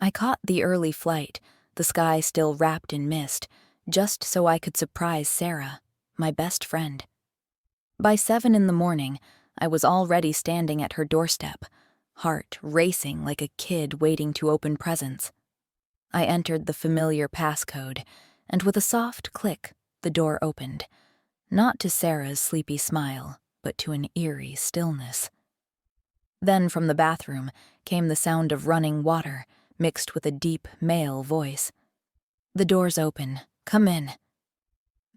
I caught the early flight, the sky still wrapped in mist, just so I could surprise Sarah, my best friend. By 7 in the morning, I was already standing at her doorstep, heart racing like a kid waiting to open presents. I entered the familiar passcode, and with a soft click, the door opened, not to Sarah's sleepy smile, but to an eerie stillness. Then from the bathroom came the sound of running water, mixed with a deep male voice. "The door's open. Come in."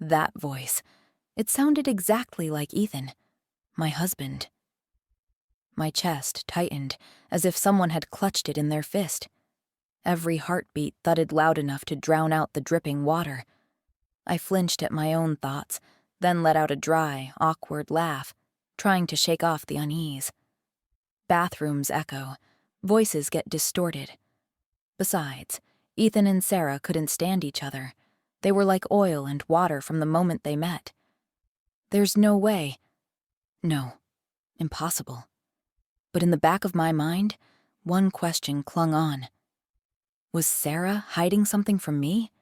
That voice. It sounded exactly like Ethan, my husband. My chest tightened, as if someone had clutched it in their fist. Every heartbeat thudded loud enough to drown out the dripping water. I flinched at my own thoughts, then let out a dry, awkward laugh, trying to shake off the unease. Bathrooms echo. Voices get distorted. Besides, Ethan and Sarah couldn't stand each other. They were like oil and water from the moment they met. There's no way. No. Impossible. But in the back of my mind, one question clung on. Was Sarah hiding something from me?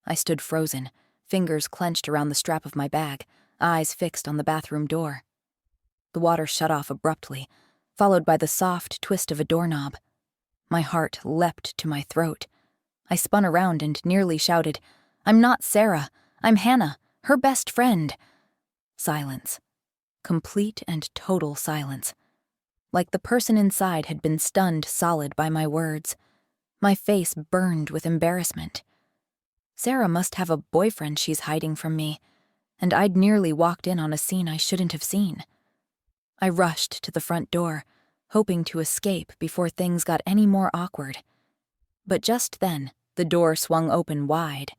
I stood frozen, fingers clenched around the strap of my bag, eyes fixed on the bathroom door. The water shut off abruptly, followed by the soft twist of a doorknob. My heart leapt to my throat. I spun around and nearly shouted, "I'm not Sarah. I'm Hannah, her best friend." Silence. Complete and total silence. Like the person inside had been stunned solid by my words. My face burned with embarrassment. Sarah must have a boyfriend she's hiding from me, and I'd nearly walked in on a scene I shouldn't have seen. I rushed to the front door, hoping to escape before things got any more awkward. But just then, the door swung open wide.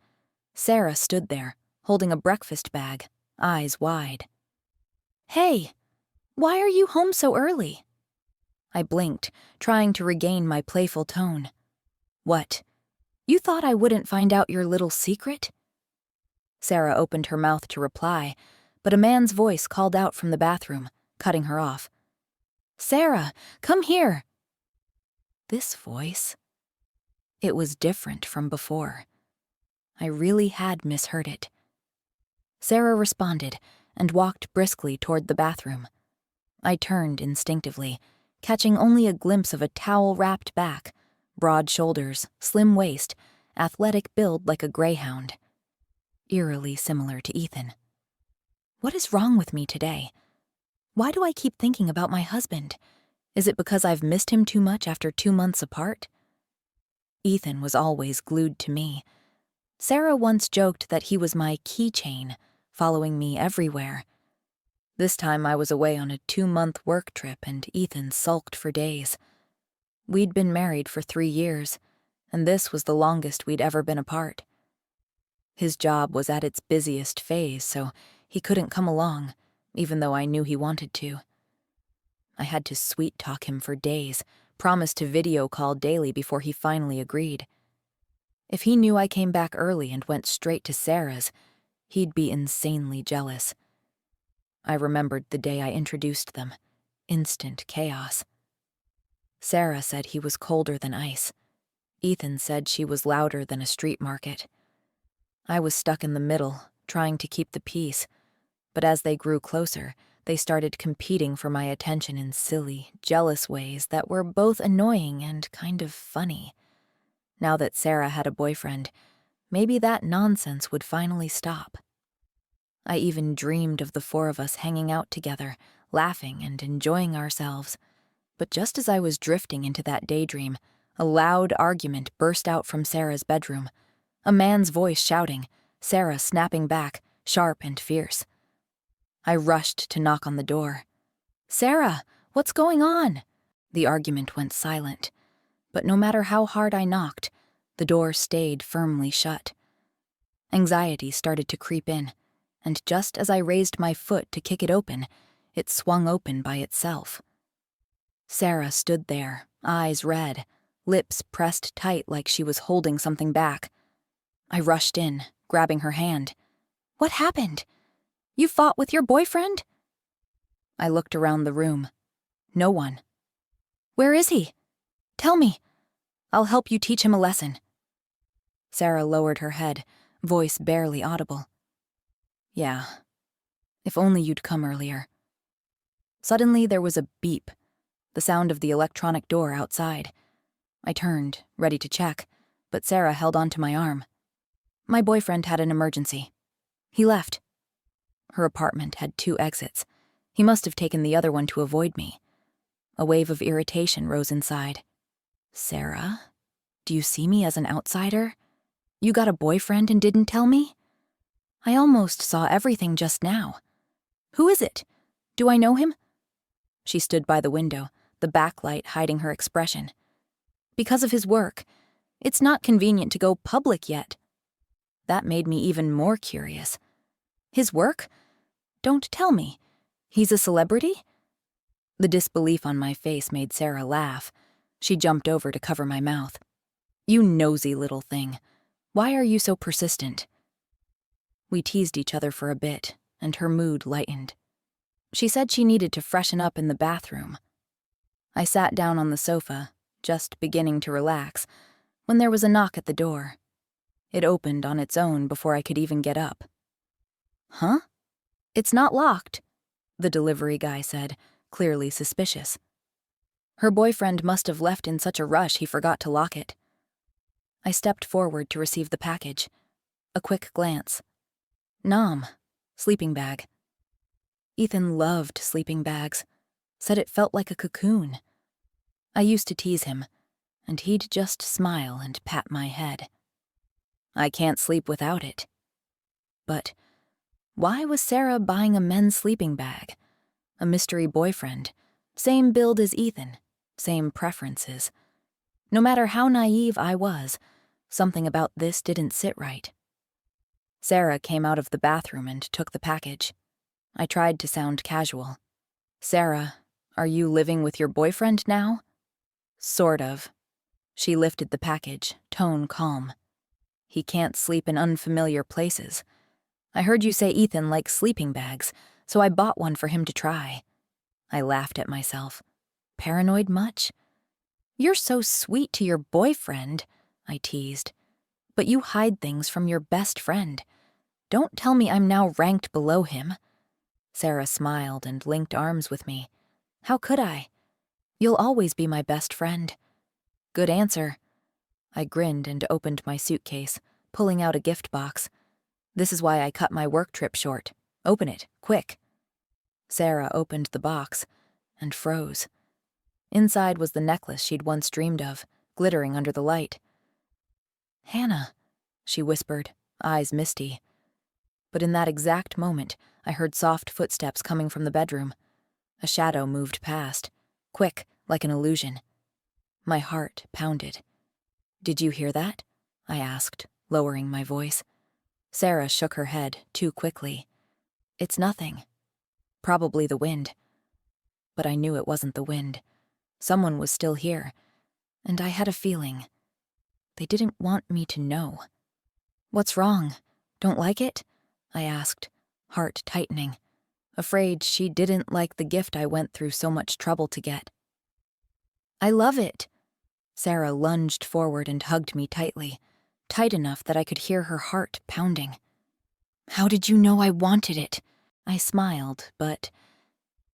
Sarah stood there, holding a breakfast bag, eyes wide. "Hey, why are you home so early?" I blinked, trying to regain my playful tone. "What? You thought I wouldn't find out your little secret?" Sarah opened her mouth to reply, but a man's voice called out from the bathroom, cutting her off. "Sarah, come here." This voice. It was different from before. I really had misheard it. Sarah responded and walked briskly toward the bathroom. I turned instinctively, catching only a glimpse of a towel-wrapped back, broad shoulders, slim waist, athletic build like a greyhound. Eerily similar to Ethan. What is wrong with me today? Why do I keep thinking about my husband? Is it because I've missed him too much after 2 months apart? Ethan was always glued to me. Sarah once joked that he was my keychain, following me everywhere. This time I was away on a 2-month work trip and Ethan sulked for days. We'd been married for 3 years, and this was the longest we'd ever been apart. His job was at its busiest phase, so he couldn't come along, even though I knew he wanted to. I had to sweet-talk him for days, promised to video call daily before he finally agreed. If he knew I came back early and went straight to Sarah's, he'd be insanely jealous. I remembered the day I introduced them. Instant chaos. Sarah said he was colder than ice. Ethan said she was louder than a street market. I was stuck in the middle, trying to keep the peace, but as they grew closer, they started competing for my attention in silly, jealous ways that were both annoying and kind of funny. Now that Sarah had a boyfriend, maybe that nonsense would finally stop. I even dreamed of the 4 of us hanging out together, laughing and enjoying ourselves. But just as I was drifting into that daydream, a loud argument burst out from Sarah's bedroom. A man's voice shouting, Sarah snapping back, sharp and fierce. I rushed to knock on the door. "Sarah, what's going on?" The argument went silent, but no matter how hard I knocked, the door stayed firmly shut. Anxiety started to creep in, and just as I raised my foot to kick it open, it swung open by itself. Sarah stood there, eyes red, lips pressed tight like she was holding something back. I rushed in, grabbing her hand. "What happened? You fought with your boyfriend?" I looked around the room. No one. "Where is he? Tell me. I'll help you teach him a lesson." Sarah lowered her head, voice barely audible. "Yeah, if only you'd come earlier." Suddenly there was a beep, the sound of the electronic door outside. I turned, ready to check, but Sarah held onto my arm. "My boyfriend had an emergency. He left." Her apartment had 2 exits. He must have taken the other one to avoid me. A wave of irritation rose inside. "Sarah, do you see me as an outsider? You got a boyfriend and didn't tell me? I almost saw everything just now. Who is it? Do I know him?" She stood by the window, the backlight hiding her expression. "Because of his work. It's not convenient to go public yet." That made me even more curious. "His work? Don't tell me. He's a celebrity?" The disbelief on my face made Sarah laugh. She jumped over to cover my mouth. "You nosy little thing. Why are you so persistent?" We teased each other for a bit, and her mood lightened. She said she needed to freshen up in the bathroom. I sat down on the sofa, just beginning to relax, when there was a knock at the door. It opened on its own before I could even get up. "Huh? It's not locked," the delivery guy said, clearly suspicious. Her boyfriend must have left in such a rush he forgot to lock it. I stepped forward to receive the package. A quick glance. Nom, sleeping bag. Ethan loved sleeping bags, said it felt like a cocoon. I used to tease him, and he'd just smile and pat my head. I can't sleep without it. But why was Sarah buying a men's sleeping bag? A mystery boyfriend, same build as Ethan, same preferences. No matter how naive I was, something about this didn't sit right. Sarah came out of the bathroom and took the package. I tried to sound casual. "Sarah, are you living with your boyfriend now?" "Sort of." She lifted the package, tone calm. "He can't sleep in unfamiliar places. I heard you say Ethan likes sleeping bags, so I bought one for him to try." I laughed at myself. Paranoid much? "You're so sweet to your boyfriend," I teased. "But you hide things from your best friend. Don't tell me I'm now ranked below him." Sarah smiled and linked arms with me. "How could I? You'll always be my best friend." "Good answer." I grinned and opened my suitcase, pulling out a gift box. "This is why I cut my work trip short. Open it, quick." Sarah opened the box and froze. Inside was the necklace she'd once dreamed of, glittering under the light. "Hannah," she whispered, eyes misty. But in that exact moment, I heard soft footsteps coming from the bedroom. A shadow moved past, quick, like an illusion. My heart pounded. "Did you hear that?" I asked, lowering my voice. Sarah shook her head too quickly. "It's nothing. Probably the wind." But I knew it wasn't the wind. Someone was still here, and I had a feeling. They didn't want me to know. "What's wrong? Don't like it?" I asked, heart tightening, afraid she didn't like the gift I went through so much trouble to get. "I love it." Sarah lunged forward and hugged me tightly, tight enough that I could hear her heart pounding. "How did you know I wanted it?" I smiled, but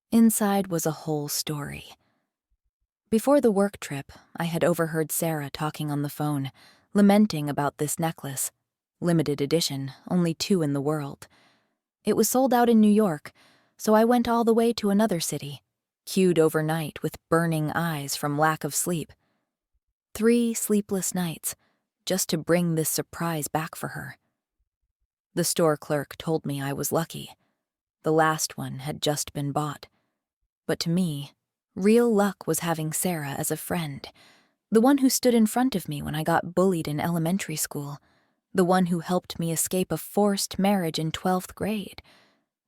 inside was a whole story. Before the work trip, I had overheard Sarah talking on the phone, lamenting about this necklace. Limited edition, only 2 in the world. It was sold out in New York, so I went all the way to another city, queued overnight with burning eyes from lack of sleep. 3 sleepless nights, just to bring this surprise back for her. The store clerk told me I was lucky. The last one had just been bought. But to me, real luck was having Sarah as a friend, the one who stood in front of me when I got bullied in elementary school, the one who helped me escape a forced marriage in 12th grade,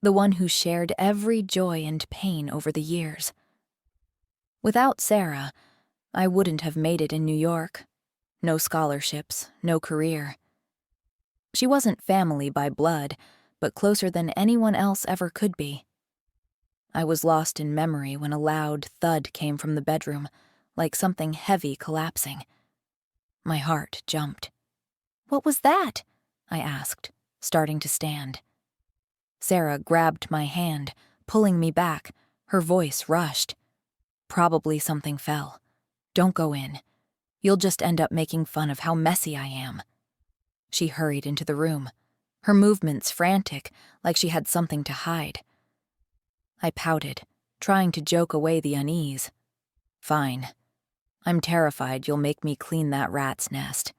the one who shared every joy and pain over the years. Without Sarah, I wouldn't have made it in New York. No scholarships, no career. She wasn't family by blood, but closer than anyone else ever could be. I was lost in memory when a loud thud came from the bedroom, like something heavy collapsing. My heart jumped. "What was that?" I asked, starting to stand. Sarah grabbed my hand, pulling me back. Her voice rushed. "Probably something fell. Don't go in. You'll just end up making fun of how messy I am." She hurried into the room, her movements frantic, like she had something to hide. I pouted, trying to joke away the unease. "Fine. I'm terrified you'll make me clean that rat's nest."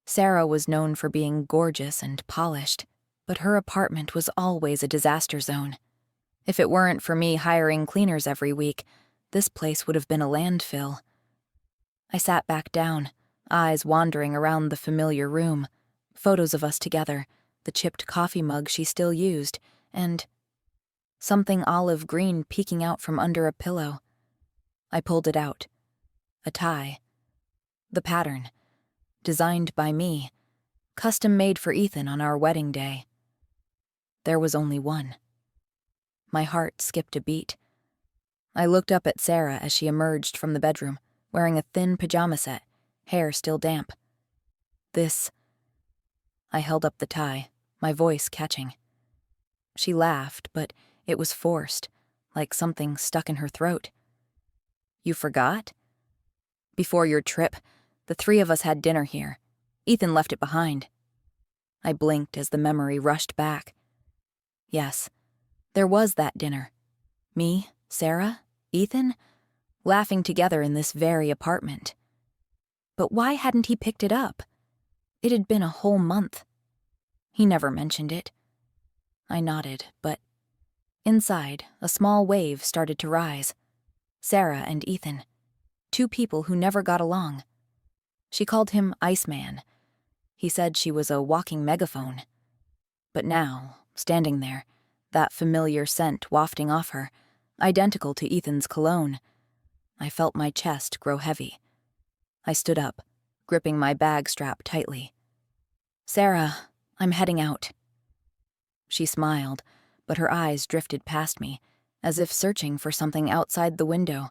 Sarah was known for being gorgeous and polished, but her apartment was always a disaster zone. If it weren't for me hiring cleaners every week, this place would have been a landfill. I sat back down, eyes wandering around the familiar room, photos of us together, the chipped coffee mug she still used, and something olive green peeking out from under a pillow. I pulled it out. A tie. The pattern. Designed by me. Custom made for Ethan on our wedding day. There was only one. My heart skipped a beat. I looked up at Sarah as she emerged from the bedroom, wearing a thin pajama set, hair still damp. "This..." I held up the tie, my voice catching. She laughed, but it was forced, like something stuck in her throat. "You forgot? Before your trip, the three of us had dinner here. Ethan left it behind." I blinked as the memory rushed back. Yes, there was that dinner. Me, Sarah, Ethan, laughing together in this very apartment. But why hadn't he picked it up? It had been a whole month. He never mentioned it. I nodded, but inside, a small wave started to rise. Sarah and Ethan, two people who never got along. She called him Iceman. He said she was a walking megaphone. But now, standing there, that familiar scent wafting off her, identical to Ethan's cologne, I felt my chest grow heavy. I stood up, gripping my bag strap tightly. "Sarah, I'm heading out." She smiled, but her eyes drifted past me, as if searching for something outside the window.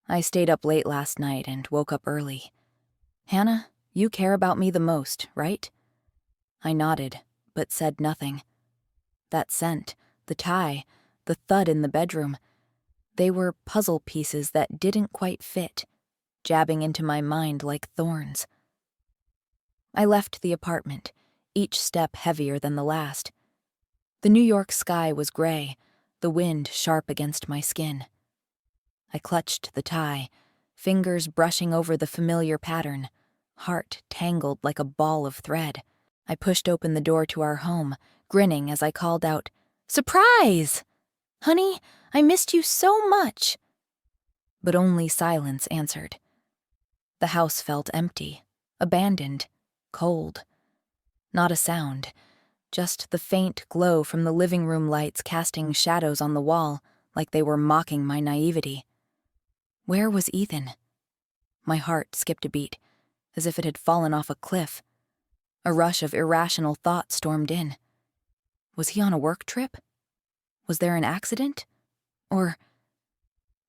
"I stayed up late last night and woke up early. Hannah, you care about me the most, right?" I nodded, but said nothing. That scent, the tie, the thud in the bedroom, they were puzzle pieces that didn't quite fit, jabbing into my mind like thorns. I left the apartment, each step heavier than the last. The New York sky was gray, the wind sharp against my skin. I clutched the tie, fingers brushing over the familiar pattern, heart tangled like a ball of thread. I pushed open the door to our home, grinning as I called out, "Surprise! Honey, I missed you so much." But only silence answered. The house felt empty, abandoned, cold. Not a sound, just the faint glow from the living room lights casting shadows on the wall like they were mocking my naivety. Where was Ethan? My heart skipped a beat, as if it had fallen off a cliff. A rush of irrational thought stormed in. Was he on a work trip? Was there an accident? Or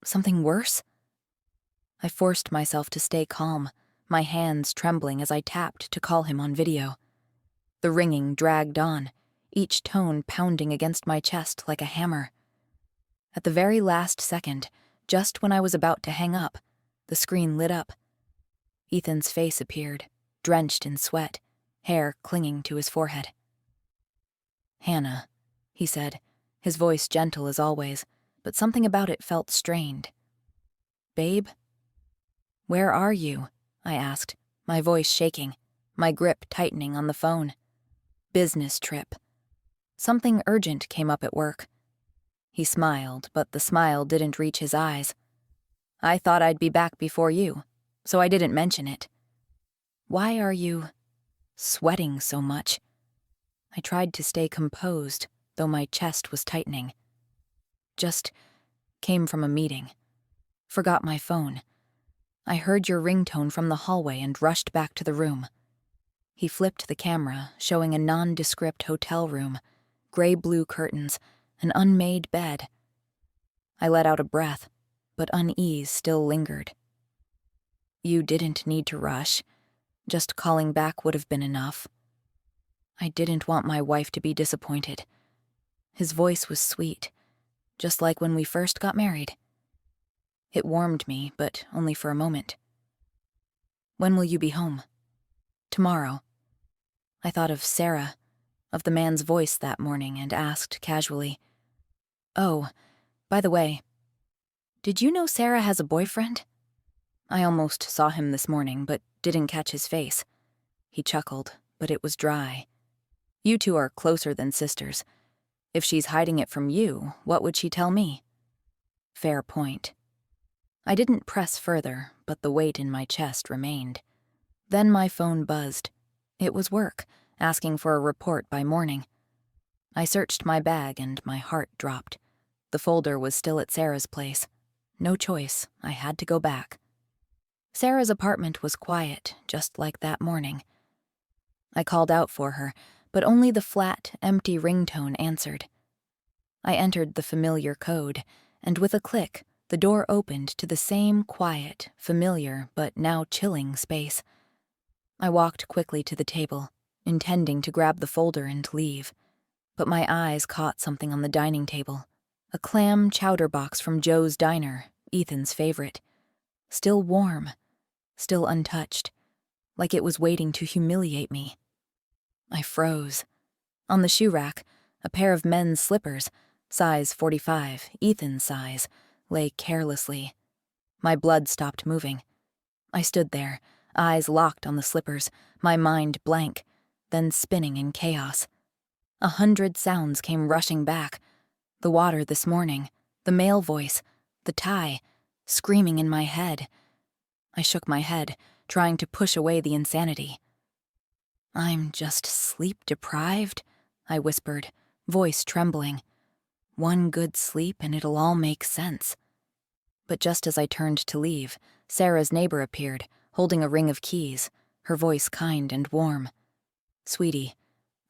something worse? I forced myself to stay calm, my hands trembling as I tapped to call him on video. The ringing dragged on, each tone pounding against my chest like a hammer. At the very last second, just when I was about to hang up, the screen lit up. Ethan's face appeared, drenched in sweat, hair clinging to his forehead. "Hannah," he said, his voice gentle as always, but something about it felt strained. "Babe?" "Where are you?" I asked, my voice shaking, my grip tightening on the phone. "Business trip. Something urgent came up at work." He smiled, but the smile didn't reach his eyes. "I thought I'd be back before you, so I didn't mention it." "Why are you sweating so much?" I tried to stay composed, though my chest was tightening. "Just came from a meeting. Forgot my phone. I heard your ringtone from the hallway and rushed back to the room." He flipped the camera, showing a nondescript hotel room, gray-blue curtains, an unmade bed. I let out a breath, but unease still lingered. You didn't need to rush. Just calling back would have been enough. I didn't want my wife to be disappointed. His voice was sweet, just like when we first got married. It warmed me, but only for a moment. When will you be home? Tomorrow. I thought of Sarah, of the man's voice that morning, and asked casually, "Oh, by the way, did you know Sarah has a boyfriend?" I almost saw him this morning, but didn't catch his face. He chuckled, but it was dry. You two are closer than sisters. If she's hiding it from you, what would she tell me? Fair point. I didn't press further, but the weight in my chest remained. Then my phone buzzed. It was work, asking for a report by morning. I searched my bag and my heart dropped. The folder was still at Sarah's place. No choice, I had to go back. Sarah's apartment was quiet, just like that morning. I called out for her, but only the flat, empty ringtone answered. I entered the familiar code, and with a click, the door opened to the same quiet, familiar, but now chilling space. I walked quickly to the table, intending to grab the folder and leave, but my eyes caught something on the dining table. A clam chowder box from Joe's Diner, Ethan's favorite. Still warm, still untouched, like it was waiting to humiliate me. I froze. On the shoe rack, a pair of men's slippers, size 45, Ethan's size, lay carelessly. My blood stopped moving. I stood there, eyes locked on the slippers, my mind blank, then spinning in chaos. 100 sounds came rushing back. The water this morning, the male voice, the tie, screaming in my head. I shook my head, trying to push away the insanity. "I'm just sleep-deprived," I whispered, voice trembling. "One good sleep and it'll all make sense." But just as I turned to leave, Sarah's neighbor appeared, holding a ring of keys, her voice kind and warm. "Sweetie,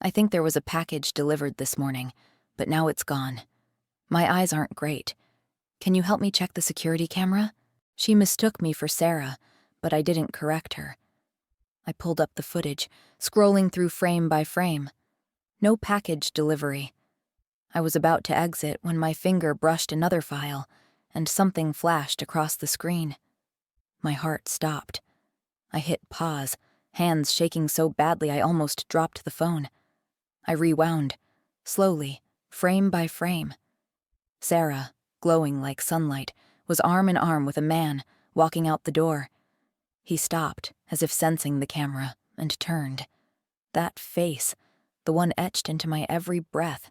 I think there was a package delivered this morning, but now it's gone. My eyes aren't great. Can you help me check the security camera?" She mistook me for Sarah, but I didn't correct her. I pulled up the footage, scrolling through frame by frame. No package delivery. I was about to exit when my finger brushed another file, and something flashed across the screen. My heart stopped. I hit pause, hands shaking so badly I almost dropped the phone. I rewound, slowly, frame by frame. Sarah, glowing like sunlight, was arm in arm with a man, walking out the door. He stopped, as if sensing the camera, and turned. That face, the one etched into my every breath,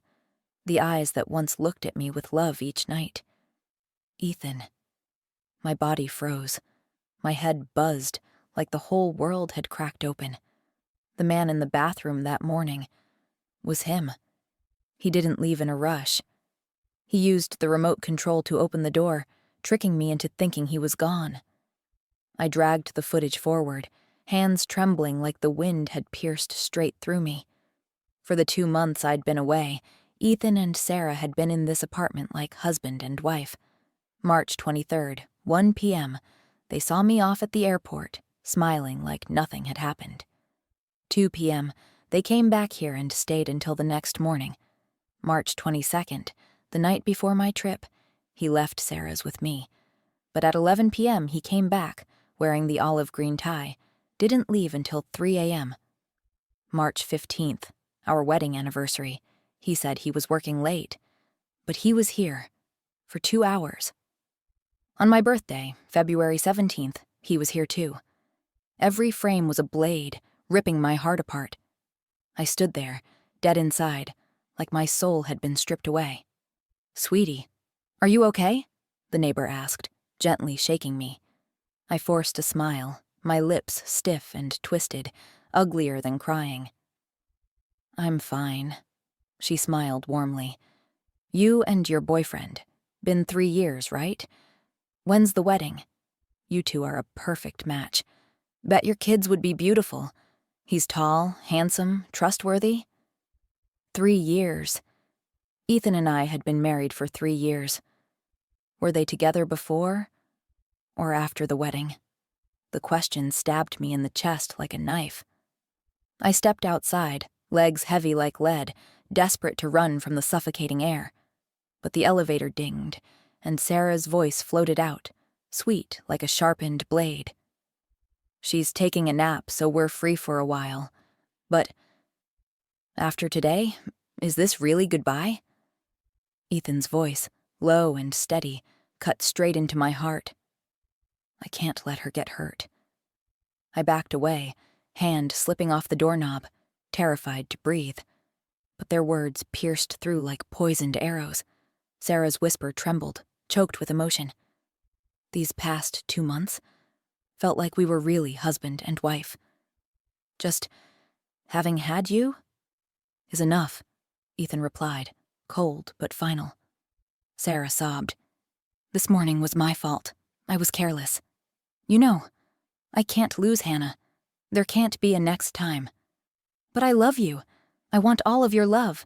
the eyes that once looked at me with love each night. Ethan. My body froze. My head buzzed, like the whole world had cracked open. The man in the bathroom that morning was him. He didn't leave in a rush. He used the remote control to open the door, tricking me into thinking he was gone. I dragged the footage forward, hands trembling like the wind had pierced straight through me. For the 2 months I'd been away, Ethan and Sarah had been in this apartment like husband and wife. March 23rd, 1 p.m., they saw me off at the airport, smiling like nothing had happened. 2 p.m., they came back here and stayed until the next morning. March 22nd, the night before my trip, he left Sarah's with me. But at 11 p.m. he came back, wearing the olive green tie, didn't leave until 3 a.m. March 15th, our wedding anniversary, he said he was working late. But he was here, for 2 hours. On my birthday, February 17th, he was here too. Every frame was a blade, ripping my heart apart. I stood there, dead inside, like my soul had been stripped away. "Sweetie, are you okay?" the neighbor asked, gently shaking me. I forced a smile, my lips stiff and twisted, uglier than crying. "I'm fine," she smiled warmly. "You and your boyfriend. Been 3 years, right? When's the wedding? You two are a perfect match. Bet your kids would be beautiful. He's tall, handsome, trustworthy." 3 years. Ethan and I had been married for 3 years. Were they together before or after the wedding? The question stabbed me in the chest like a knife. I stepped outside, legs heavy like lead, desperate to run from the suffocating air. But the elevator dinged, and Sarah's voice floated out, sweet like a sharpened blade. "She's taking a nap, so we're free for a while. But after today, is this really goodbye?" Ethan's voice, low and steady, cut straight into my heart. I can't let her get hurt. I backed away, hand slipping off the doorknob, terrified to breathe. But their words pierced through like poisoned arrows. Sarah's whisper trembled, choked with emotion. These past 2 months felt like we were really husband and wife. Just having had you is enough, Ethan replied, cold but final. Sarah sobbed. "This morning was my fault. I was careless. You know, I can't lose Hannah. There can't be a next time. But I love you. I want all of your love."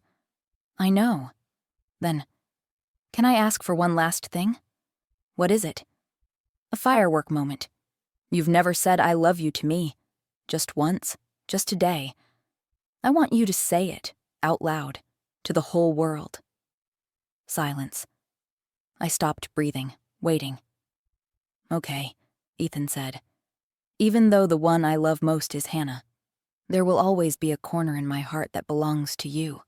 "I know." "Then, can I ask for one last thing?" "What is it?" "A firework moment. You've never said I love you to me. Just once, just today. I want you to say it, out loud, to the whole world." Silence. I stopped breathing, waiting. "Okay," Ethan said. "Even though the one I love most is Hannah, there will always be a corner in my heart that belongs to you."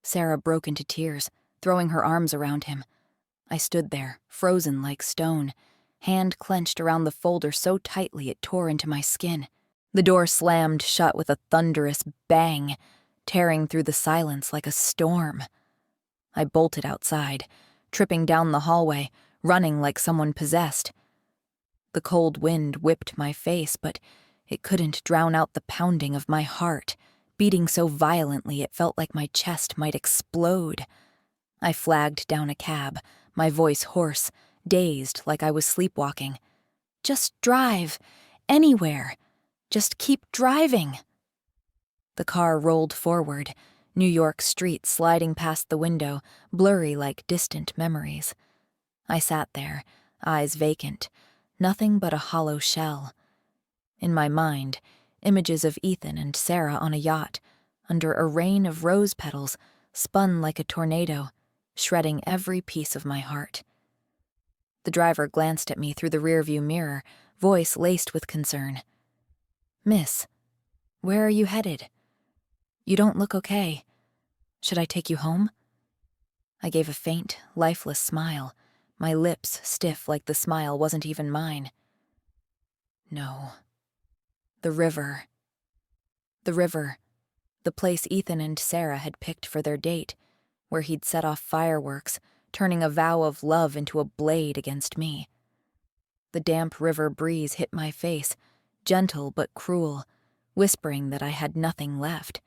Sarah broke into tears, throwing her arms around him. I stood there, frozen like stone, hand clenched around the folder so tightly it tore into my skin. The door slammed shut with a thunderous bang, tearing through the silence like a storm. I bolted outside, tripping down the hallway, running like someone possessed. The cold wind whipped my face, but it couldn't drown out the pounding of my heart, beating so violently it felt like my chest might explode. I flagged down a cab, my voice hoarse, dazed like I was sleepwalking. "Just drive. Anywhere. Just keep driving." The car rolled forward, New York streets sliding past the window, blurry like distant memories. I sat there, eyes vacant, nothing but a hollow shell. In my mind, images of Ethan and Sarah on a yacht, under a rain of rose petals, spun like a tornado, shredding every piece of my heart. The driver glanced at me through the rearview mirror, voice laced with concern. "Miss, where are you headed? You don't look okay. Should I take you home?" I gave a faint, lifeless smile, my lips stiff like the smile wasn't even mine. "No. The river. The river. The place Ethan and Sarah had picked for their date, where he'd set off fireworks, turning a vow of love into a blade against me. The damp river breeze hit my face, gentle but cruel, whispering that I had nothing left.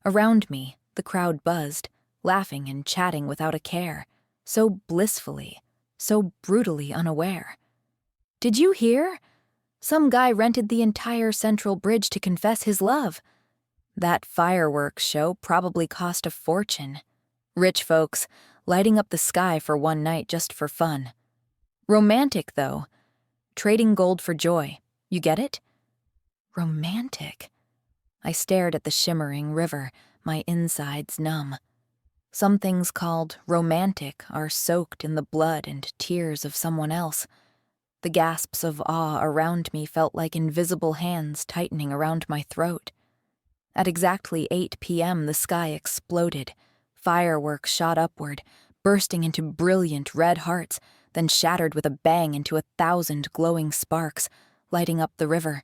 Around me, the crowd buzzed, laughing and chatting without a care, so blissfully, so brutally unaware. "Did you hear? Some guy rented the entire Central Bridge to confess his love. That fireworks show probably cost a fortune. Rich folks, lighting up the sky for one night just for fun. Romantic, though. Trading gold for joy. You get it? Romantic." I stared at the shimmering river, my insides numb. Some things called romantic are soaked in the blood and tears of someone else. The gasps of awe around me felt like invisible hands tightening around my throat. At exactly 8 p.m., the sky exploded. Fireworks shot upward, bursting into brilliant red hearts, then shattered with a bang into 1,000 glowing sparks, lighting up the river,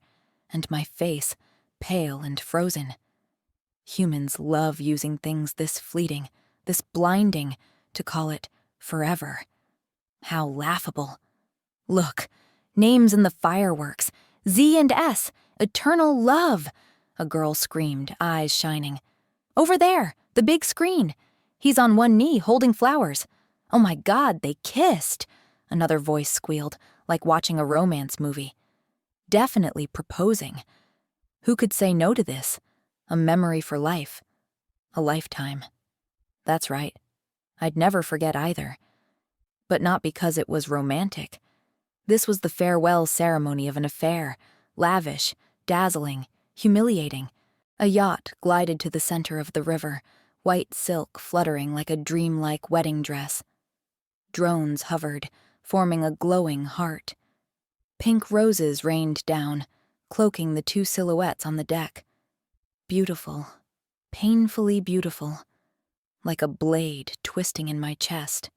and my face, pale and frozen. Humans love using things this fleeting, this blinding, to call it forever. How laughable. "Look, names in the fireworks. Z and S, eternal love," a girl screamed, eyes shining. "Over there, the big screen. He's on one knee, holding flowers. Oh my God, they kissed," another voice squealed, like watching a romance movie. Definitely proposing. Who could say no to this? A memory for life. A lifetime. That's right. I'd never forget either. But not because it was romantic. This was the farewell ceremony of an affair, lavish, dazzling, humiliating. A yacht glided to the center of the river, white silk fluttering like a dreamlike wedding dress. Drones hovered, forming a glowing heart. Pink roses rained down, cloaking the two silhouettes on the deck. Beautiful, painfully beautiful, like a blade twisting in my chest.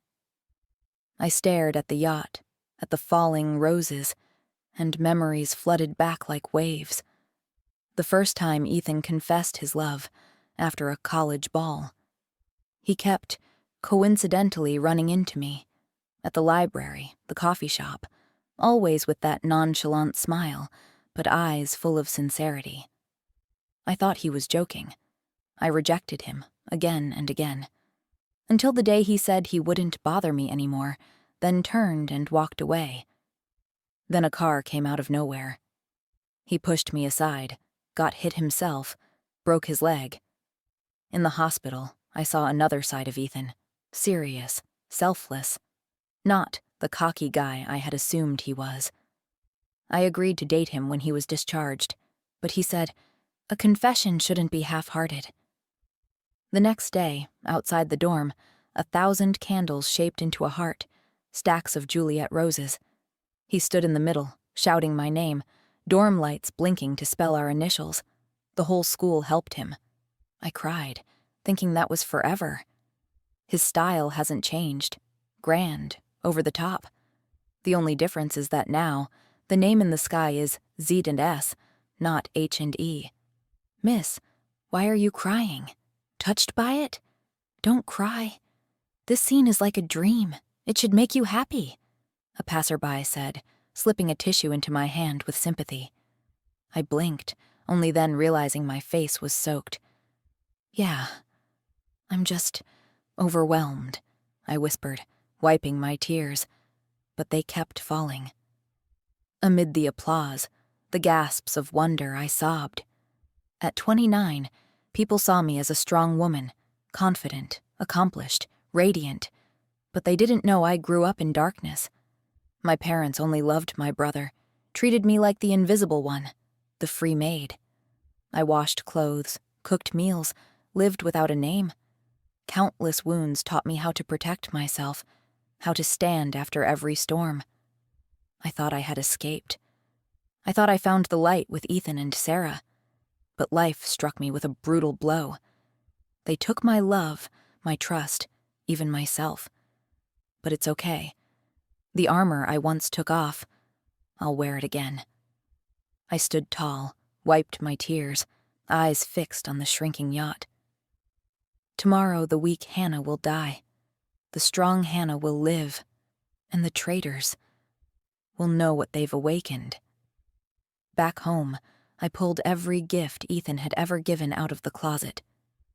I stared at the yacht, at the falling roses, and memories flooded back like waves. The first time Ethan confessed his love, after a college ball. He kept, coincidentally, running into me, at the library, the coffee shop, always with that nonchalant smile, but eyes full of sincerity. I thought he was joking. I rejected him, again and again, until the day he said he wouldn't bother me anymore, then turned and walked away. Then a car came out of nowhere. He pushed me aside, got hit himself, broke his leg. In the hospital, I saw another side of Ethan, serious, selfless, not the cocky guy I had assumed he was. I agreed to date him when he was discharged, but he said, a confession shouldn't be half-hearted. The next day, outside the dorm, 1,000 candles shaped into a heart, stacks of Juliet roses. He stood in the middle, shouting my name, dorm lights blinking to spell our initials. The whole school helped him. I cried, thinking that was forever. His style hasn't changed. Grand, over the top. The only difference is that now, the name in the sky is Z and S, not H and E. Miss, why are you crying? Touched by it? Don't cry. This scene is like a dream. It should make you happy, a passerby said, slipping a tissue into my hand with sympathy. I blinked, only then realizing my face was soaked. Yeah, I'm just overwhelmed, I whispered, wiping my tears, but they kept falling. Amid the applause, the gasps of wonder, I sobbed. At 29, people saw me as a strong woman, confident, accomplished, radiant, but they didn't know I grew up in darkness. My parents only loved my brother, treated me like the invisible one, the free maid. I washed clothes, cooked meals, lived without a name. Countless wounds taught me how to protect myself, how to stand after every storm. I thought I had escaped. I thought I found the light with Ethan and Sarah. But life struck me with a brutal blow. They took my love, my trust, even myself. But it's okay. The armor I once took off, I'll wear it again. I stood tall, wiped my tears, eyes fixed on the shrinking yacht. Tomorrow the weak Hannah will die. The strong Hannah will live. And the traitors will know what they've awakened. Back home, I pulled every gift Ethan had ever given out of the closet.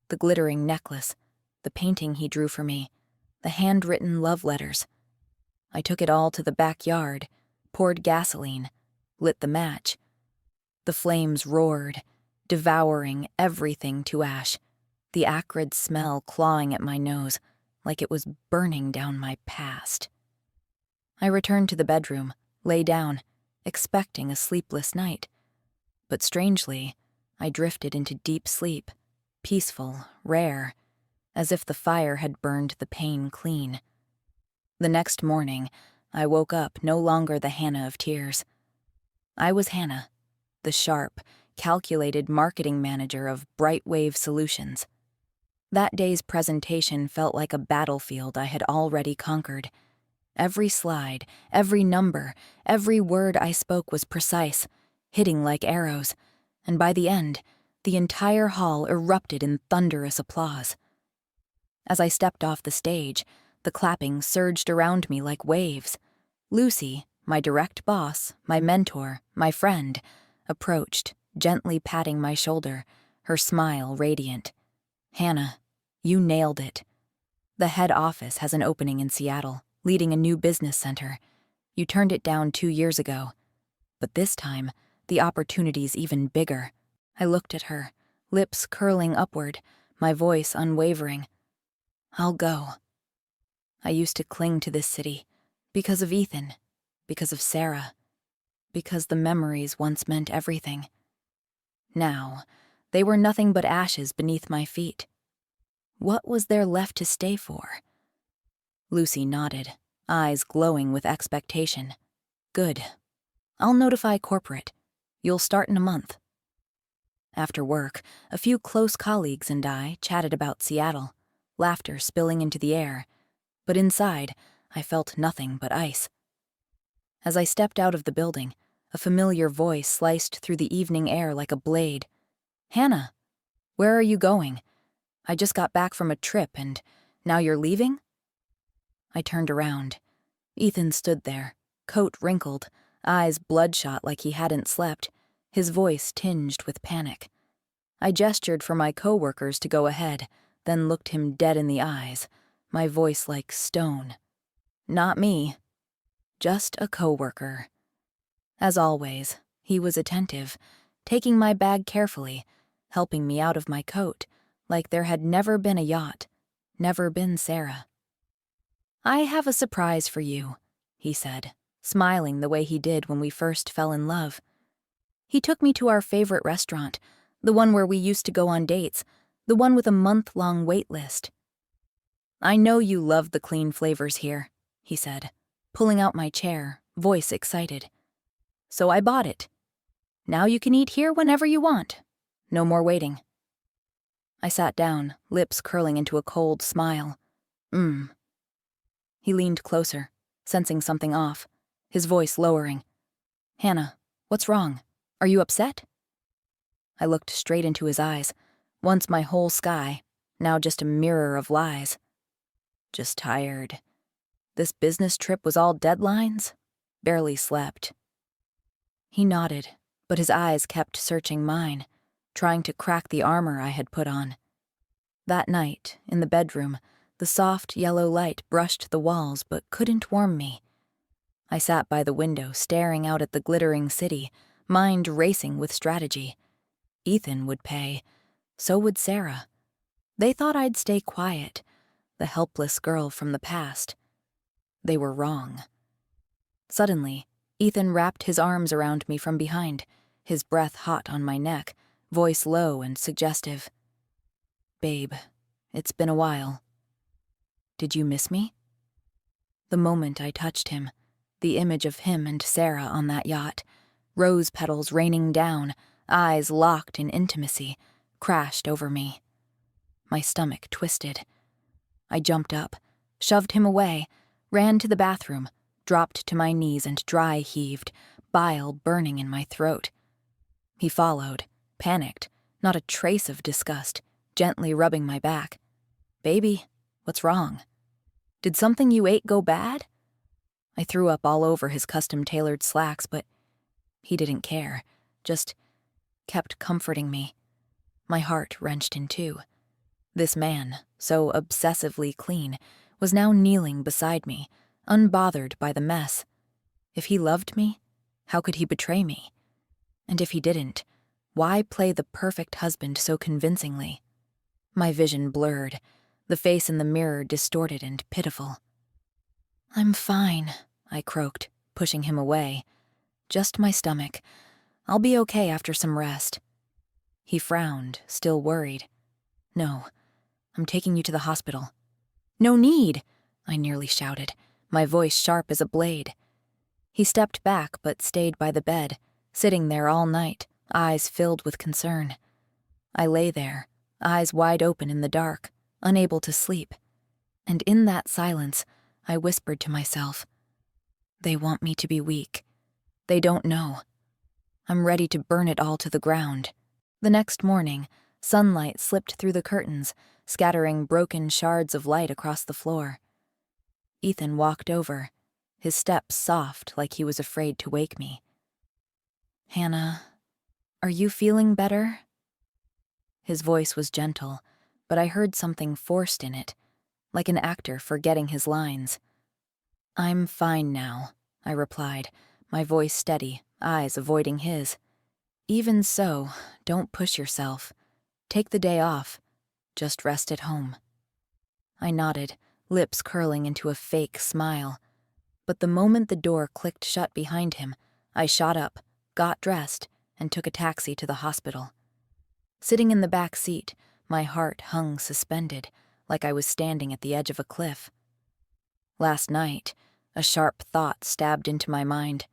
The glittering necklace, the painting he drew for me, the handwritten love letters. I took it all to the backyard, poured gasoline, lit the match. The flames roared, devouring everything to ash, the acrid smell clawing at my nose like it was burning down my past. I returned to the bedroom, lay down, expecting a sleepless night. But strangely, I drifted into deep sleep, peaceful, rare, as if the fire had burned the pain clean. The next morning, I woke up no longer the Hannah of tears. I was Hannah, the sharp, calculated marketing manager of Brightwave Solutions. That day's presentation felt like a battlefield I had already conquered. Every slide, every number, every word I spoke was precise, hitting like arrows, and by the end, the entire hall erupted in thunderous applause. As I stepped off the stage, the clapping surged around me like waves. Lucy, my direct boss, my mentor, my friend, approached, gently patting my shoulder, her smile radiant. Hannah, you nailed it. The head office has an opening in Seattle, leading a new business center. You turned it down 2 years ago. But this time, the opportunity's even bigger. I looked at her, lips curling upward, my voice unwavering. I'll go. I used to cling to this city because of Ethan, because of Sarah, because the memories once meant everything. Now, they were nothing but ashes beneath my feet. What was there left to stay for? Lucy nodded, eyes glowing with expectation. Good. I'll notify corporate. You'll start in a month. After work, a few close colleagues and I chatted about Seattle, laughter spilling into the air, but inside, I felt nothing but ice. As I stepped out of the building, a familiar voice sliced through the evening air like a blade. Hannah, where are you going? I just got back from a trip and now you're leaving? I turned around. Ethan stood there, coat wrinkled, eyes bloodshot like he hadn't slept, his voice tinged with panic. I gestured for my coworkers to go ahead, then looked him dead in the eyes, my voice like stone. Not me. Just a coworker. As always, he was attentive, taking my bag carefully, helping me out of my coat, like there had never been a yacht, never been Sarah. I have a surprise for you, he said, smiling the way he did when we first fell in love. He took me to our favorite restaurant, the one where we used to go on dates, the one with a month-long wait list. I know you love the clean flavors here, he said, pulling out my chair, voice excited. So I bought it. Now you can eat here whenever you want. No more waiting. I sat down, lips curling into a cold smile. He leaned closer, sensing something off, his voice lowering. Hannah, what's wrong? Are you upset? I looked straight into his eyes, once my whole sky, now just a mirror of lies. Just tired. This business trip was all deadlines? Barely slept. He nodded, but his eyes kept searching mine, trying to crack the armor I had put on. That night, in the bedroom, the soft yellow light brushed the walls but couldn't warm me. I sat by the window staring out at the glittering city, mind racing with strategy. Ethan would pay. So would Sarah. They thought I'd stay quiet, the helpless girl from the past. They were wrong. Suddenly, Ethan wrapped his arms around me from behind, his breath hot on my neck, voice low and suggestive. Babe, it's been a while. Did you miss me? The moment I touched him, the image of him and Sarah on that yacht, rose petals raining down, eyes locked in intimacy, crashed over me. My stomach twisted. I jumped up, shoved him away, ran to the bathroom, dropped to my knees and dry heaved, bile burning in my throat. He followed, panicked, not a trace of disgust, gently rubbing my back. Baby, what's wrong? Did something you ate go bad? I threw up all over his custom-tailored slacks, but he didn't care, just kept comforting me. My heart wrenched in two. This man, so obsessively clean, was now kneeling beside me, unbothered by the mess. If he loved me, how could he betray me? And if he didn't, why play the perfect husband so convincingly? My vision blurred, the face in the mirror distorted and pitiful. I'm fine, I croaked, pushing him away. Just my stomach. I'll be okay after some rest. He frowned, still worried. No, I'm taking you to the hospital. No need, I nearly shouted, my voice sharp as a blade. He stepped back but stayed by the bed, sitting there all night, eyes filled with concern. I lay there, eyes wide open in the dark, unable to sleep. And in that silence, I whispered to myself, they want me to be weak. They don't know. I'm ready to burn it all to the ground. The next morning, sunlight slipped through the curtains, scattering broken shards of light across the floor. Ethan walked over, his steps soft like he was afraid to wake me. Hannah, are you feeling better? His voice was gentle, but I heard something forced in it, like an actor forgetting his lines. I'm fine now, I replied, my voice steady, eyes avoiding his. Even so, don't push yourself. Take the day off. Just rest at home. I nodded, lips curling into a fake smile. But the moment the door clicked shut behind him, I shot up, got dressed, and took a taxi to the hospital. Sitting in the back seat, my heart hung suspended, like I was standing at the edge of a cliff. Last night, a sharp thought stabbed into my mind.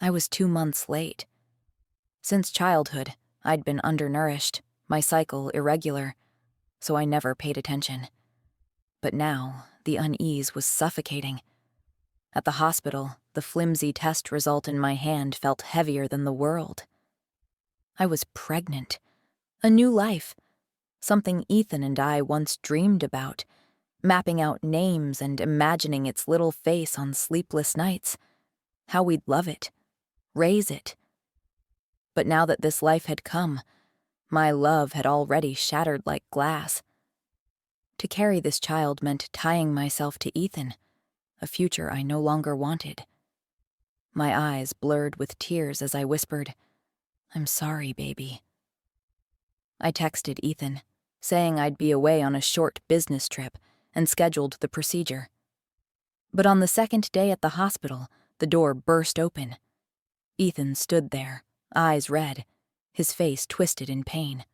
I was 2 months late. Since childhood, I'd been undernourished, my cycle irregular, so I never paid attention. But now, the unease was suffocating. At the hospital, the flimsy test result in my hand felt heavier than the world. I was pregnant. A new life. Something Ethan and I once dreamed about, mapping out names and imagining its little face on sleepless nights. How we'd love it, raise it. But now that this life had come, my love had already shattered like glass. To carry this child meant tying myself to Ethan, a future I no longer wanted. My eyes blurred with tears as I whispered, "I'm sorry, baby." I texted Ethan, saying I'd be away on a short business trip and scheduled the procedure. But on the second day at the hospital, the door burst open. Ethan stood there, eyes red, his face twisted in pain.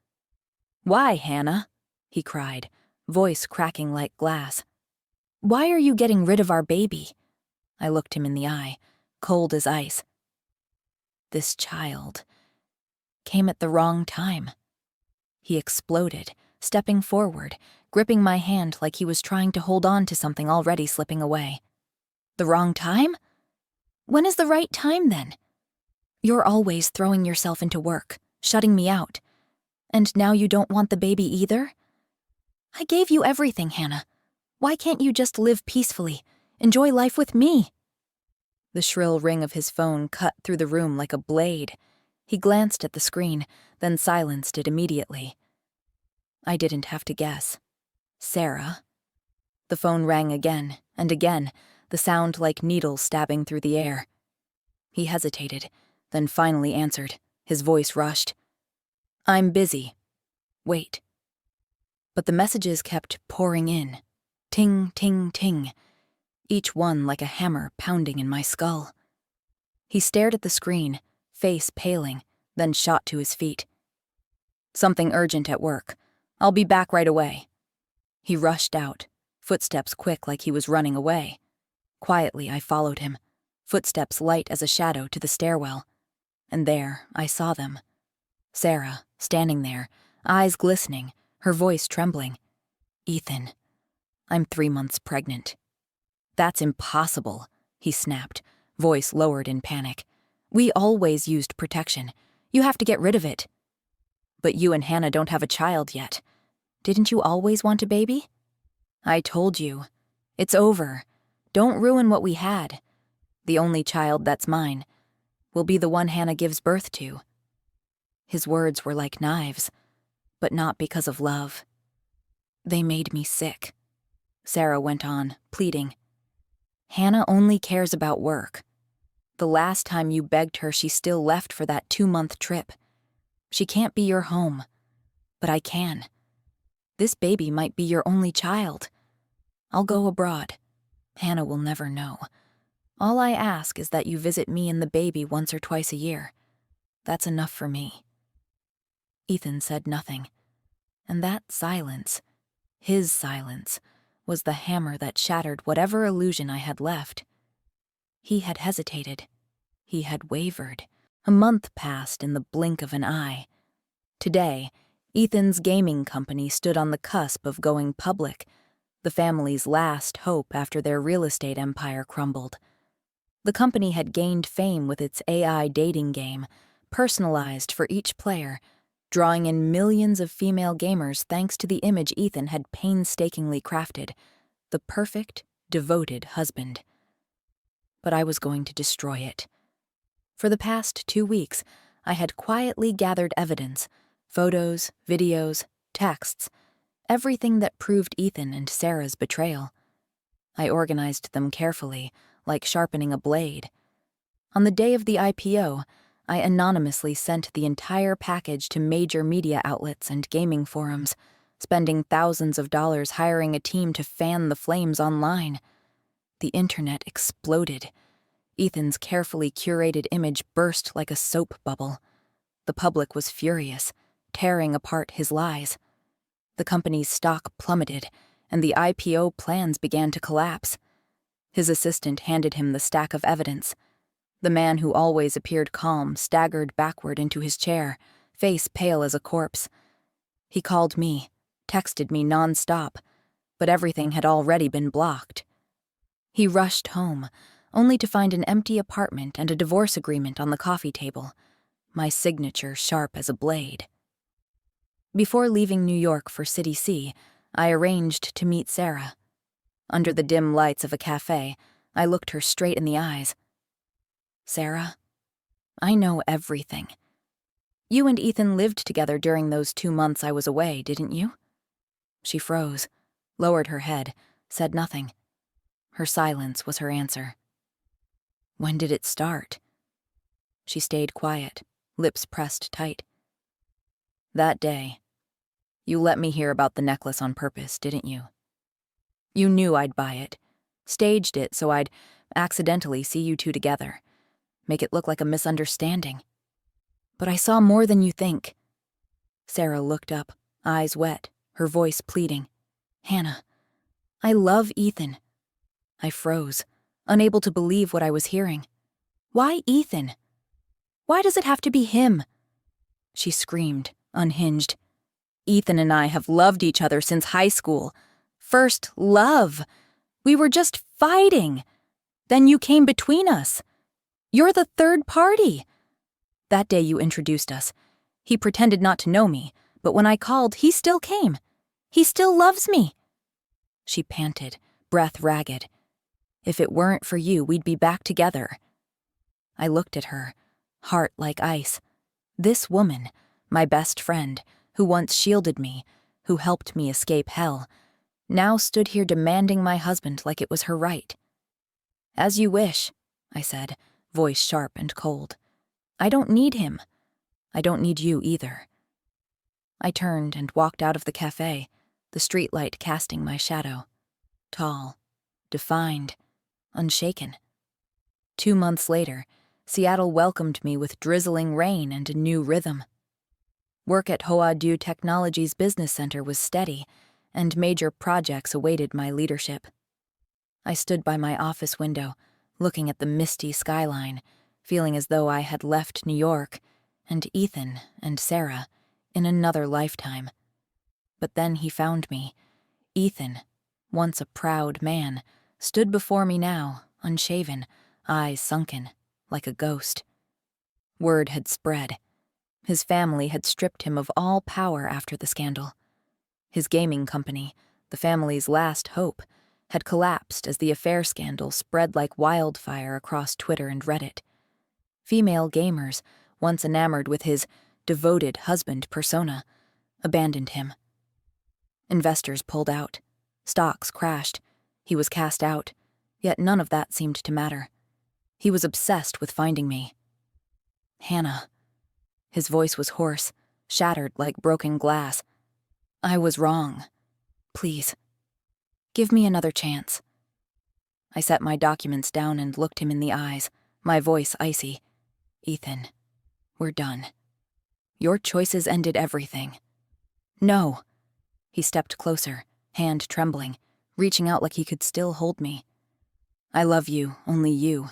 "Why, Hannah?" he cried, voice cracking like glass. "Why are you getting rid of our baby?" I looked him in the eye, cold as ice. This child came at the wrong time. He exploded, stepping forward, gripping my hand like he was trying to hold on to something already slipping away. "The wrong time? When is the right time, then? You're always throwing yourself into work, shutting me out. And now you don't want the baby either? I gave you everything, Hannah. Why can't you just live peacefully, enjoy life with me?" The shrill ring of his phone cut through the room like a blade. He glanced at the screen, then silenced it immediately. I didn't have to guess. Sarah. The phone rang again, and again, the sound like needles stabbing through the air. He hesitated, then finally answered, his voice rushed. "I'm busy. Wait." But the messages kept pouring in. Ting, ting, ting. Each one like a hammer pounding in my skull. He stared at the screen, face paling, then shot to his feet. "Something urgent at work. I'll be back right away." He rushed out, footsteps quick like he was running away. Quietly, I followed him, footsteps light as a shadow to the stairwell. And there, I saw them. Sarah, standing there, eyes glistening, her voice trembling. "Ethan, I'm 3 months pregnant." "That's impossible," he snapped, voice lowered in panic. "We always used protection. You have to get rid of it." "But you and Hannah don't have a child yet. Didn't you always want a baby?" "I told you. It's over. Don't ruin what we had. The only child that's mine will be the one Hannah gives birth to." His words were like knives, but not because of love. They made me sick. Sarah went on, pleading. "Hannah only cares about work. The last time you begged her, she still left for that 2-month trip. She can't be your home, but I can. This baby might be your only child. I'll go abroad. Hannah will never know. All I ask is that you visit me and the baby once or twice a year. That's enough for me." Ethan said nothing, and that silence, his silence, was the hammer that shattered whatever illusion I had left. He had hesitated. He had wavered. A month passed in the blink of an eye. Today, Ethan's gaming company stood on the cusp of going public, the family's last hope after their real estate empire crumbled. The company had gained fame with its AI dating game, personalized for each player, drawing in millions of female gamers thanks to the image Ethan had painstakingly crafted, the perfect, devoted husband. But I was going to destroy it. For the past 2 weeks, I had quietly gathered evidence, photos, videos, texts, everything that proved Ethan and Sarah's betrayal. I organized them carefully, like sharpening a blade. On the day of the IPO, I anonymously sent the entire package to major media outlets and gaming forums, spending thousands of dollars hiring a team to fan the flames online. The internet exploded. Ethan's carefully curated image burst like a soap bubble. The public was furious, tearing apart his lies. The company's stock plummeted, and the IPO plans began to collapse. His assistant handed him the stack of evidence. The man who always appeared calm staggered backward into his chair, face pale as a corpse. He called me, texted me nonstop, but everything had already been blocked. He rushed home, only to find an empty apartment and a divorce agreement on the coffee table, my signature sharp as a blade. Before leaving New York for City C, I arranged to meet Sarah. Under the dim lights of a cafe, I looked her straight in the eyes. Sarah, I know everything. You and Ethan lived together during those 2 months I was away, didn't you? She froze, lowered her head, said nothing. Her silence was her answer. When did it start? She stayed quiet, lips pressed tight. That day. You let me hear about the necklace on purpose, didn't you? You knew I'd buy it, staged it so I'd accidentally see you two together, make it look like a misunderstanding. But I saw more than you think. Sarah looked up, eyes wet, her voice pleading. Hannah, I love Ethan. I froze, unable to believe what I was hearing. Why Ethan? Why does it have to be him? She screamed, unhinged. Ethan and I have loved each other since high school. First love. We were just fighting. Then you came between us. You're the third party. That day you introduced us. He pretended not to know me, but when I called, he still came. He still loves me. She panted, breath ragged. If it weren't for you, we'd be back together. I looked at her, heart like ice. This woman, my best friend, who once shielded me, who helped me escape hell, now stood here demanding my husband like it was her right. As you wish, I said, voice sharp and cold. I don't need him. I don't need you either. I turned and walked out of the cafe, the streetlight casting my shadow. Tall, defined, unshaken. 2 months later, Seattle welcomed me with drizzling rain and a new rhythm. Work at Hoadu Technologies Business Center was steady, and major projects awaited my leadership. I stood by my office window, looking at the misty skyline, feeling as though I had left New York, and Ethan and Sarah, in another lifetime. But then he found me. Ethan, once a proud man, stood before me now, unshaven, eyes sunken, like a ghost. Word had spread. His family had stripped him of all power after the scandal. His gaming company, the family's last hope, had collapsed as the affair scandal spread like wildfire across Twitter and Reddit. Female gamers, once enamored with his devoted husband persona, abandoned him. Investors pulled out. Stocks crashed. He was cast out, yet none of that seemed to matter. He was obsessed with finding me. Hannah. His voice was hoarse, shattered like broken glass. I was wrong. Please, give me another chance. I set my documents down and looked him in the eyes, my voice icy. Ethan, we're done. Your choices ended everything. No. He stepped closer, hand trembling, reaching out like he could still hold me. I love you, only you.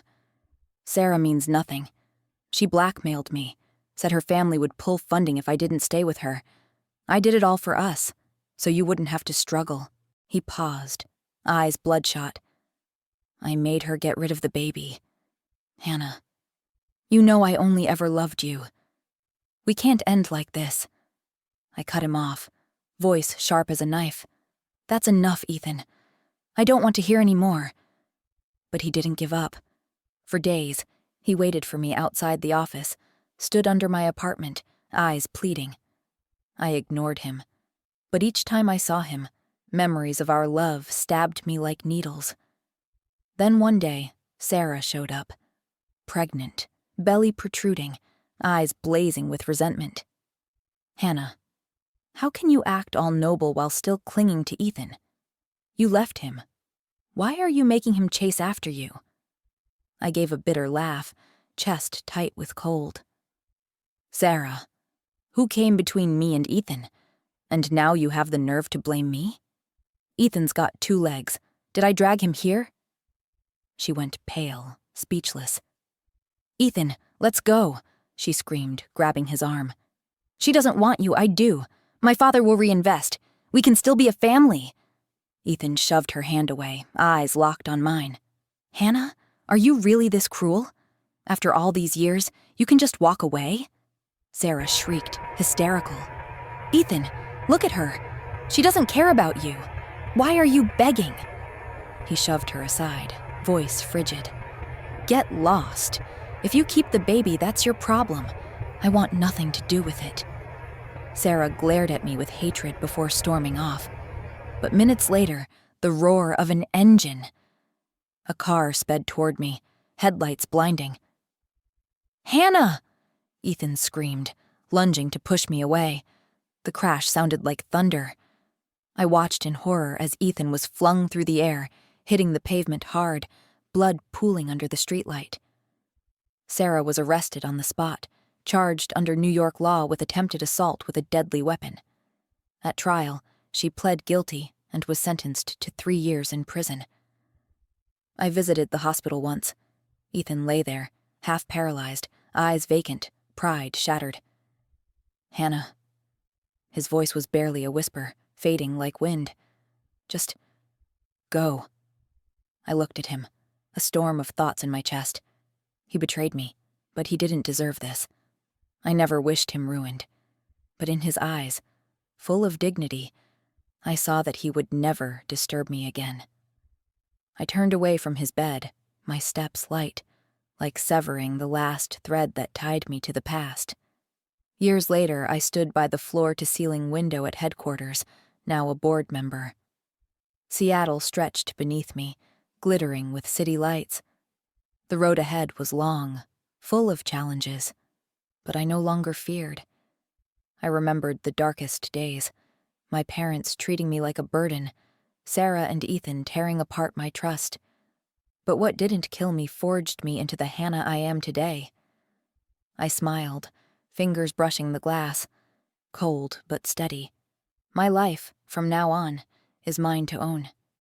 Sarah means nothing. She blackmailed me, said her family would pull funding if I didn't stay with her. I did it all for us, so you wouldn't have to struggle. He paused, eyes bloodshot. I made her get rid of the baby. Hannah, you know I only ever loved you. We can't end like this. I cut him off, voice sharp as a knife. That's enough, Ethan. I don't want to hear any more. But he didn't give up. For days, he waited for me outside the office, stood under my apartment, eyes pleading. I ignored him. But each time I saw him, memories of our love stabbed me like needles. Then one day, Sarah showed up. Pregnant, belly protruding, eyes blazing with resentment. Hannah, how can you act all noble while still clinging to Ethan? You left him. Why are you making him chase after you?" I gave a bitter laugh, chest tight with cold. "Sarah, who came between me and Ethan? And now you have the nerve to blame me? Ethan's got 2 legs. Did I drag him here?" She went pale, speechless. "Ethan, let's go," she screamed, grabbing his arm. "She doesn't want you, I do. My father will reinvest. We can still be a family." Ethan shoved her hand away, eyes locked on mine. "Hannah, are you really this cruel? After all these years, you can just walk away?" Sarah shrieked, hysterical. "Ethan, look at her. She doesn't care about you. Why are you begging?" He shoved her aside, voice frigid. "Get lost. If you keep the baby, that's your problem. I want nothing to do with it." Sarah glared at me with hatred before storming off. But minutes later, the roar of an engine. A car sped toward me, headlights blinding. "Hannah!" Ethan screamed, lunging to push me away. The crash sounded like thunder. I watched in horror as Ethan was flung through the air, hitting the pavement hard, blood pooling under the streetlight. Sarah was arrested on the spot, charged under New York law with attempted assault with a deadly weapon. At trial, she pled guilty and was sentenced to 3 years in prison. I visited the hospital once. Ethan lay there, half paralyzed, eyes vacant, pride shattered. "Hannah." His voice was barely a whisper, fading like wind. "Just go." I looked at him, a storm of thoughts in my chest. He betrayed me, but he didn't deserve this. I never wished him ruined. But in his eyes, full of dignity, I saw that he would never disturb me again. I turned away from his bed, my steps light, like severing the last thread that tied me to the past. Years later, I stood by the floor-to-ceiling window at headquarters, now a board member. Seattle stretched beneath me, glittering with city lights. The road ahead was long, full of challenges, but I no longer feared. I remembered the darkest days, my parents treating me like a burden, Sarah and Ethan tearing apart my trust. But what didn't kill me forged me into the Hannah I am today. I smiled, fingers brushing the glass, cold but steady. My life, from now on, is mine to own.